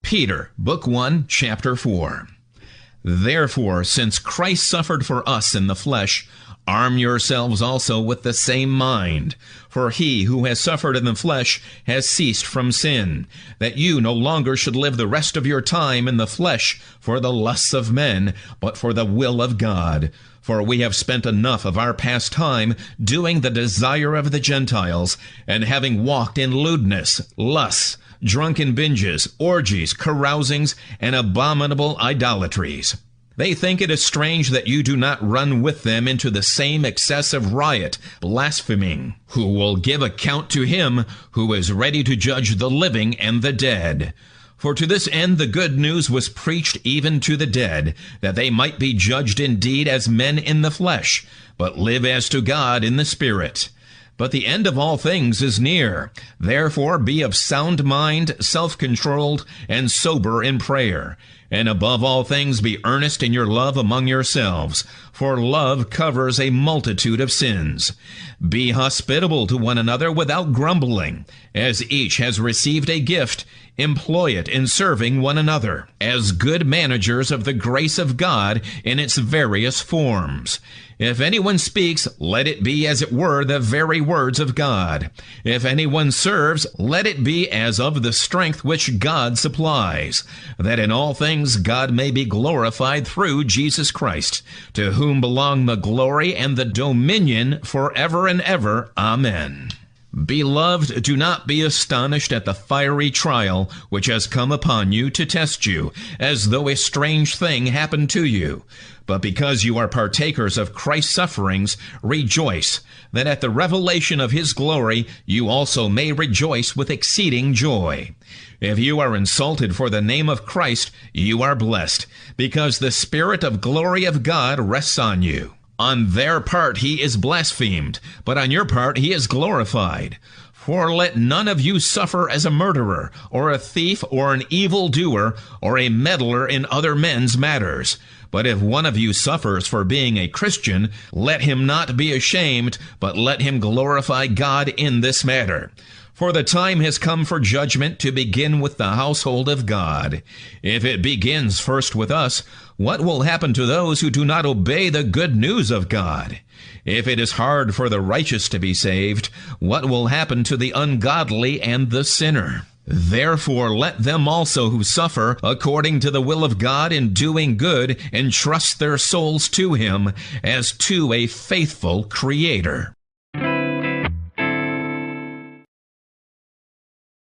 Peter, Book 1, Chapter 4. Therefore, since Christ suffered for us in the flesh, arm yourselves also with the same mind. For he who has suffered in the flesh has ceased from sin, that you no longer should live the rest of your time in the flesh for the lusts of men, but for the will of God. For we have spent enough of our past time doing the desire of the Gentiles, and having walked in lewdness, lusts, drunken binges, orgies, carousings, and abominable idolatries. They think it is strange that you do not run with them into the same excessive riot, blaspheming, who will give account to him who is ready to judge the living and the dead. For to this end the good news was preached even to the dead, that they might be judged indeed as men in the flesh, but live as to God in the Spirit. But the end of all things is near. Therefore be of sound mind, self-controlled, and sober in prayer. And above all things be earnest in your love among yourselves, for love covers a multitude of sins. Be hospitable to one another without grumbling. As each has received a gift, employ it in serving one another, as good managers of the grace of God in its various forms. If anyone speaks, let it be as it were the very words of God. If anyone serves, let it be as of the strength which God supplies, that in all things God may be glorified through Jesus Christ, to whom belong the glory and the dominion forever and ever. Amen. Beloved, do not be astonished at the fiery trial which has come upon you to test you, as though a strange thing happened to you. But because you are partakers of Christ's sufferings, rejoice, that at the revelation of his glory you also may rejoice with exceeding joy. If you are insulted for the name of Christ, you are blessed, because the Spirit of glory of God rests on you. On their part he is blasphemed, but on your part he is glorified. For let none of you suffer as a murderer, or a thief, or an evildoer, or a meddler in other men's matters. But if one of you suffers for being a Christian, let him not be ashamed, but let him glorify God in this matter. For the time has come for judgment to begin with the household of God. If it begins first with us, what will happen to those who do not obey the good news of God? If it is hard for the righteous to be saved, what will happen to the ungodly and the sinner? Therefore let them also who suffer according to the will of God in doing good entrust their souls to him as to a faithful Creator.